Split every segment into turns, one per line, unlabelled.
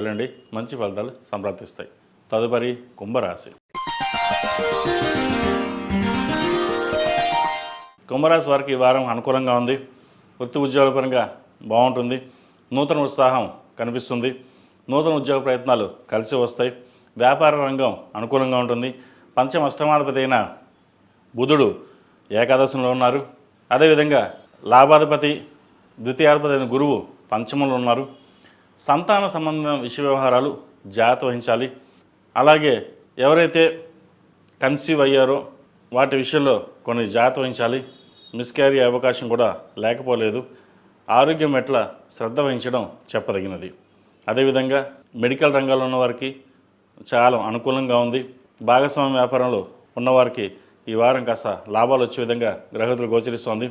వెళ్ళండి, మంచి ఫలితాలు సంప్రాప్తిస్తాయి. తదుపరి కుంభరాశి. కుంభరాశి వారికి ఈ వారం అనుకూలంగా ఉంది. వృత్తి ఉద్యోగపరంగా బాగుంటుంది. నూతన ఉత్సాహం కనిపిస్తుంది. నూతన ఉద్యోగ ప్రయత్నాలు కలిసి వస్తాయి. వ్యాపార రంగం అనుకూలంగా ఉంటుంది. పంచమ అష్టమాధిపతి అయిన బుధుడు ఏకాదశంలో ఉన్నారు. అదేవిధంగా లాభాధిపతి ద్వితీయాధిపతి అయిన గురువు పంచమంలో ఉన్నారు. సంతాన సంబంధం విషయ వ్యవహారాలు జాగ్రత్త వహించాలి. అలాగే ఎవరైతే కన్సీవ్ అయ్యారో వాటి విషయంలో కొన్ని జాగ్రత్త వహించాలి. మిస్క్యారీ అవకాశం కూడా లేకపోలేదు. ఆరోగ్యం ఎట్ల శ్రద్ధ వహించడం చెప్పదగినది. అదేవిధంగా మెడికల్ రంగంలో ఉన్నవారికి చాలా అనుకూలంగా ఉంది. భాగస్వామ్య వ్యాపారంలో ఉన్నవారికి ఈ వారం కాస్త లాభాలు వచ్చే విధంగా గ్రహతులు గోచరిస్తోంది.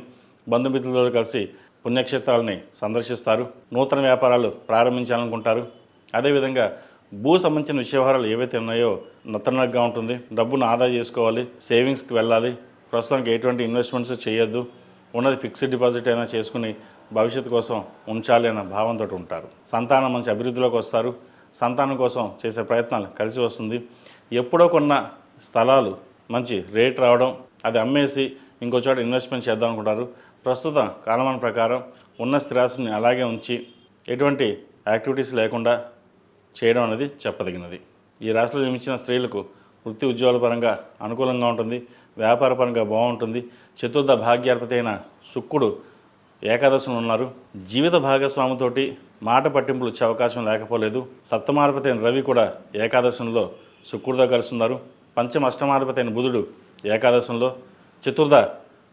బంధుమిత్రులతో కలిసి పుణ్యక్షేత్రాలని సందర్శిస్తారు. నూతన వ్యాపారాలు ప్రారంభించాలనుకుంటారు. అదేవిధంగా భూ సంబంధించిన విషయవహారాలు ఏవైతే ఉన్నాయో నత్తనగా ఉంటుంది. డబ్బును ఆదా చేసుకోవాలి. సేవింగ్స్కి వెళ్ళాలి. ప్రస్తుతానికి ఎటువంటి ఇన్వెస్ట్మెంట్స్ చేయొద్దు. ఉన్నది ఫిక్స్డ్ డిపాజిట్ అయినా చేసుకుని భవిష్యత్తు కోసం ఉంచాలి అన్న భావంతో ఉంటారు. సంతానం మంచి అభివృద్ధిలోకి వస్తారు. సంతానం కోసం చేసే ప్రయత్నాలు కలిసి వస్తుంది. ఎప్పుడో కొన్న స్థలాలు మంచి రేట్ రావడం, అది అమ్మేసి ఇంకో చోట ఇన్వెస్ట్మెంట్ చేద్దాం అనుకుంటారు. ప్రస్తుత కాలమాన ప్రకారం ఉన్న స్థిరాస్తిని అలాగే ఉంచి ఎటువంటి యాక్టివిటీస్ లేకుండా చేయడం అనేది చెప్పదగినది. ఈ రాశిలో జన్మించిన స్త్రీలకు వృత్తి ఉద్యోగాల పరంగా అనుకూలంగా ఉంటుంది. వ్యాపార పరంగా బాగుంటుంది. చతుర్థ భాగ్యాధిపతి అయిన శుక్రుడు ఏకాదశంలో ఉన్నారు. జీవిత భాగస్వామితోటి మాట పట్టింపులు వచ్చే అవకాశం లేకపోలేదు. సప్తమాధిపతి అయిన రవి కూడా ఏకాదశంలో శుక్రుడితో కలుస్తున్నారు. పంచమ అష్టమాధిపతి అయిన బుధుడు ఏకాదశంలో, చతుర్థ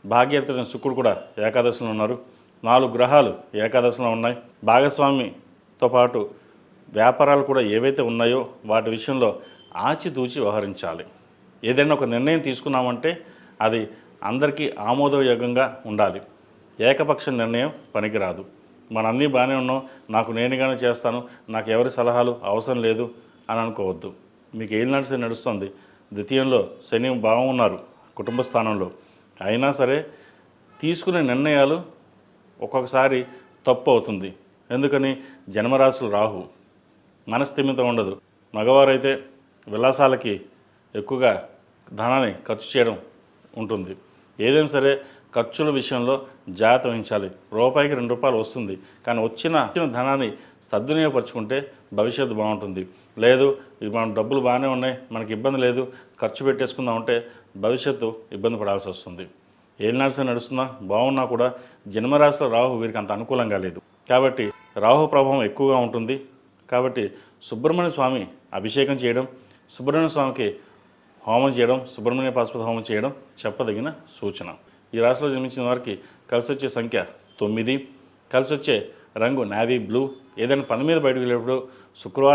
భాగ్యాధిపతి అయిన శుక్రుడు కూడా ఏకాదశంలో ఉన్నారు. 4 గ్రహాలు ఏకాదశంలో ఉన్నాయి. భాగస్వామితో పాటు వ్యాపారాలు కూడా ఏవైతే ఉన్నాయో వాటి విషయంలో ఆచితూచి వ్యవహరించాలి. ఏదైనా ఒక నిర్ణయం తీసుకున్నామంటే అది అందరికీ ఆమోదయోగ్యంగా ఉండాలి. ఏకపక్ష నిర్ణయం పనికిరాదు. అన్నీ బాగానే ఉన్నాం, నాకు నేనుగానే చేస్తాను, నాకు ఎవరి సలహాలు అవసరం లేదు అని అనుకోవద్దు. మీకు ఏలినాటి నడుస్తుంది. ద్వితీయంలో శని బాగున్నారు కుటుంబ స్థానంలో. అయినా సరే తీసుకునే నిర్ణయాలు ఒక్కొక్కసారి తప్పు అవుతుంది. ఎందుకని? జన్మరాశులు రాహు, మనస్థిమితం ఉండదు. మగవారైతే విలాసాలకి ఎక్కువగా ధనాన్ని ఖర్చు చేయడం ఉంటుంది. ఏదైనా సరే ఖర్చుల విషయంలో జాగ్రత్త వహించాలి. రూపాయికి 2 రూపాయలు వస్తుంది, కానీ వచ్చిన ధనాన్ని సద్వినియోగపరుచుకుంటే భవిష్యత్తు బాగుంటుంది. లేదు మనం డబ్బులు బాగానే ఉన్నాయి, మనకి ఇబ్బంది లేదు, ఖర్చు పెట్టేసుకుందామంటే భవిష్యత్తు ఇబ్బంది పడాల్సి వస్తుంది. ఏలినాటి నడుస్తున్నా బాగున్నా కూడా జన్మరాశిలో రాహు వీరికి అంత అనుకూలంగా లేదు. కాబట్టి రాహు ప్రభావం ఎక్కువగా ఉంటుంది. కాబట్టి సుబ్రహ్మణ్య స్వామి అభిషేకం చేయడం, సుబ్రహ్మణ్య స్వామికి హోమం చేయడం, సుబ్రహ్మణ్య పాశుపత హోమం చేయడం చెప్పదగిన సూచన. ఈ రాశిలో జన్మించిన వారికి కలిసి వచ్చే సంఖ్య 9, కలిసి వచ్చే రంగు నేవీ బ్లూ. ఏదైనా పని మీద బయటకు వెళ్ళేటప్పుడు శుక్రవారం